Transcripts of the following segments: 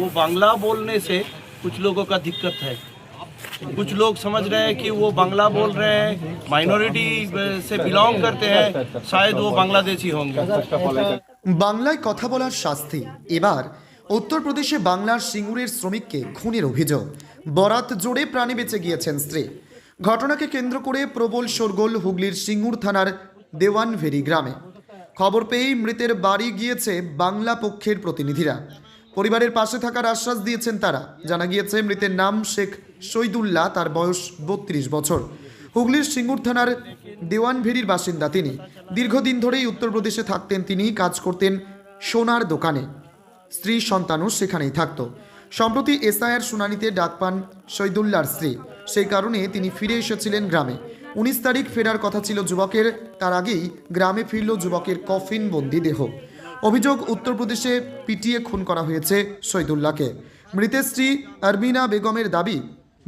वो बांग्ला बोलने से कुछ लोगों का दिक्कत है। कुछ लोग समझ रहे हैं कि वो बांग्ला बोल रहे हैं, माइनॉरिटी से बिलोंग करते हैं, शायद वो बांग्लादेशी होंगे। বাংলায় কথা বলার শাস্তি। এবার উত্তরপ্রদেশে বাংলার সিঙ্গুরের শ্রমিককে খুনের অভিযোগ। বরাত জোরে প্রাণে বেঁচে গিয়েছেন স্ত্রী। ঘটনাকে কেন্দ্র করে প্রবল শোরগোল হুগলির সিঙ্গুর থানার দেওয়ানভেরি গ্রামে। খবর পেয়েই মৃতের বাড়ি গিয়েছে বাংলা পক্ষের প্রতিনিধিরা। পরিবারের পাশে থাকার আশ্বাস দিয়েছেন তারা। জানা গিয়েছে মৃতের নাম শেখ শহীদুল্লাহ, তার বয়স 32 বছর। হুগলির সিঙ্গুর থানার দেওয়ানভেরির বাসিন্দা তিনি। দীর্ঘদিন ধরেই উত্তরপ্রদেশে থাকতেন তিনি, কাজ করতেন সোনার দোকানে। স্ত্রী সন্তানও সেখানেই থাকত। সম্প্রতি এসআইআর শুনানিতে ডাক পান শহীদুল্লাহর স্ত্রী। সেই কারণে তিনি ফিরে এসেছিলেন গ্রামে। 19 তারিখ ফেরার কথা ছিল যুবকের। তার আগেই গ্রামে ফিরল যুবকের কফিনবন্দি দেহ। অভিযোগ, উত্তরপ্রদেশে পিটিয়ে খুন করা হয়েছে শহীদুল্লাহকে। মৃতের স্ত্রী আরবিনা বেগমের দাবি,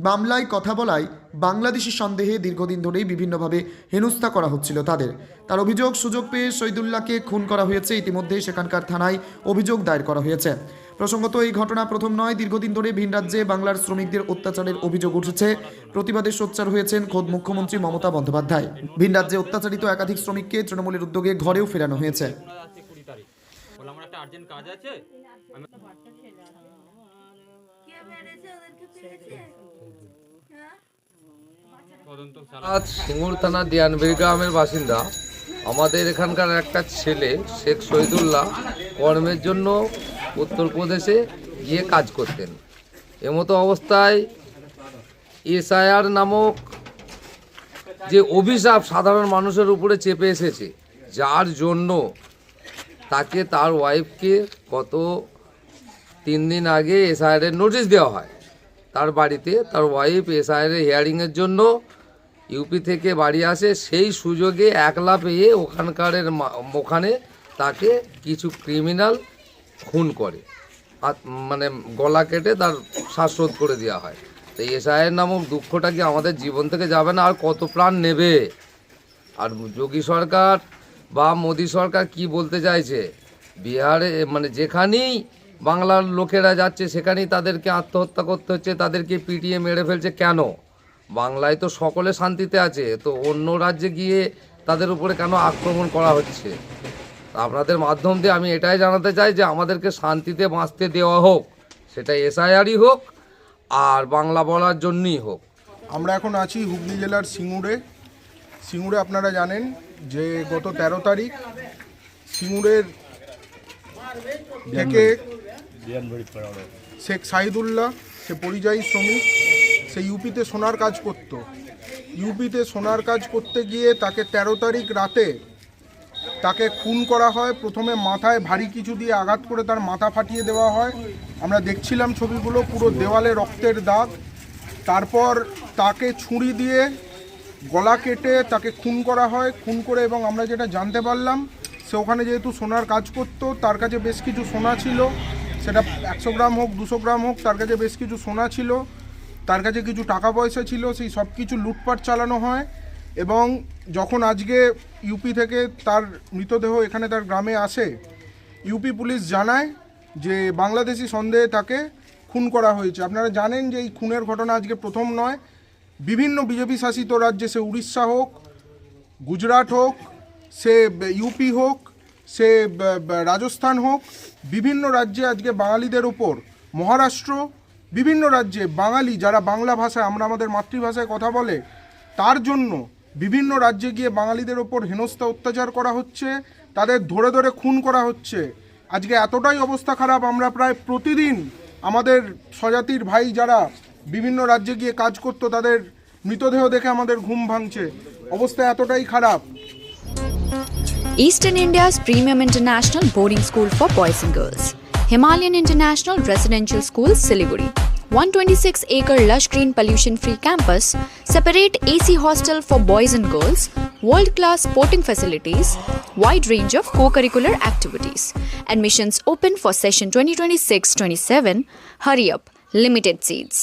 মামলায় কথা বলায় বাংলাদেশি সন্দেহে দীর্ঘদিন ধরেই বিভিন্নভাবে হেনস্থা করা হচ্ছিল তাদের। তার অভিযোগ, সুযোগ পেয়ে শহীদুল্লাহকে খুন করা হয়েছে। ইতিমধ্যে সেখানকার থানায় অভিযোগ দায়ের করা হয়েছে। প্রসঙ্গত, এই ঘটনা প্রথম নয়। দীর্ঘদিন ধরে ভিন রাজ্যে বাংলার শ্রমিকদের অত্যাচারের অভিযোগ উঠেছে। প্রতিবাদে সোচ্চার হয়েছেন খোদ মুখ্যমন্ত্রী মমতা বন্দ্যোপাধ্যায়। ভিন রাজ্যে অত্যাচারিত একাধিক শ্রমিককে তৃণমূলের উদ্যোগে ঘরেও ফেরানো হয়েছে। আজ সিঙ্গুর থানা দিয়ানভেরি গ্রামের বাসিন্দা আমাদের এখানকার একটা ছেলে শেখ শহীদুল্লাহ কর্মের জন্য উত্তরপ্রদেশে গিয়ে কাজ করতেন। এমতো অবস্থায় এসআইআর নামক যে অভিশাপ সাধারণ মানুষের উপরে চেপে এসেছে, যার জন্য তাকে তার ওয়াইফকে গত 3 দিন আগে এসআইআরের নোটিশ দেওয়া হয়। তার বাড়িতে তার ওয়াইফ এসআইআরের হিয়ারিংয়ের জন্য ইউপি থেকে বাড়ি আসে। সেই সুযোগে একলা পেয়ে ওখানে তাকে কিছু ক্রিমিনাল খুন করে, মানে গলা কেটে তার শ্বাসরোধ করে দেওয়া হয়। তো এসআইআর নামক দুঃখটা কি আমাদের জীবন থেকে যাবে না? আর কত প্রাণ নেবে? আর যোগী সরকার বা মোদী সরকার কি বলতে চাইছে? বিহারে মানে যেখানেই বাংলার লোকেরা যাচ্ছে সেখানেই তাদেরকে আত্মহত্যা করতে হচ্ছে, তাদেরকে পিটিয়ে মেরে ফেলছে। কেন? বাংলায় তো সকলে শান্তিতে আছে, তো অন্য রাজ্যে গিয়ে তাদের উপরে কেন আক্রমণ করা হচ্ছে? আপনাদের মাধ্যম দিয়ে আমি এটাই জানাতে চাই যে আমাদেরকে শান্তিতে বাঁচতে দেওয়া হোক, সেটা এসআইআরই হোক আর বাংলা বলার জন্যই হোক। আমরা এখন আছি হুগলি জেলার সিঙ্গুরে। আপনারা জানেন যে গত 13 তারিখ সিঙ্গুরের থেকে শেখ শহীদুল্লাহ, সে পরিযায়ী শ্রমিক, সে ইউপিতে সোনার কাজ করত। ইউপিতে সোনার কাজ করতে গিয়ে তাকে 13 তারিখ রাতে তাকে খুন করা হয়। প্রথমে মাথায় ভারী কিছু দিয়ে আঘাত করে তার মাথা ফাটিয়ে দেওয়া হয়। আমরা দেখছিলাম ছবিগুলো, পুরো দেওয়ালে রক্তের দাগ। তারপর তাকে ছুরি দিয়ে গলা কেটে তাকে খুন করা হয়। খুন করে, এবং আমরা যেটা জানতে পারলাম, সে ওখানে যেহেতু সোনার কাজ করত, তার কাছে বেশ কিছু সোনা ছিল। সেটা 100 গ্রাম হোক 200 গ্রাম হোক, তার কাছে বেশ কিছু সোনা ছিল, তার কাছে কিছু টাকা পয়সা ছিল। সেই সব কিছু লুটপাট চালানো হয়। এবং যখন আজকে ইউপি থেকে তার মৃতদেহ এখানে তার গ্রামে আসে, ইউপি পুলিশ জানায় যে বাংলাদেশি সন্দেহে তাকে খুন করা হয়েছে। আপনারা জানেন যে এই খুনের ঘটনা আজকে প্রথম নয়। বিভিন্ন বিজেপি শাসিত রাজ্যে, সে উড়িষ্যা হোক, গুজরাট হোক, সে ইউপি হোক, সে রাজস্থান হোক, বিভিন্ন রাজ্যে আজকে বাঙালিদের ওপর, মহারাষ্ট্র, বিভিন্ন রাজ্যে বাঙালি যারা বাংলা ভাষায়, আমরা আমাদের মাতৃভাষায় কথা বলে, তার জন্য বিভিন্ন রাজ্যে গিয়ে বাঙালিদের ওপর হেনস্থা অত্যাচার করা হচ্ছে, তাদের ধরে ধরে খুন করা হচ্ছে। আজকে এতটাই অবস্থা খারাপ, আমরা প্রায় প্রতিদিন আমাদের স্বজাতির ভাই যারা বিভিন্ন রাজ্যে গিয়ে কাজ করতো তাদের মৃতদেহ দেখে আমাদের ঘুম ভাঙছে। অবস্থা এতটাই খারাপ। Eastern India's premium international boarding school for boys and girls. Himalayan International Residential School, Siliguri. 126-acre lush green pollution-free campus, separate AC hostel for boys and girls, world-class sporting facilities, wide range of co-curricular activities. Admissions open for session 2026-27. Hurry up, limited seats.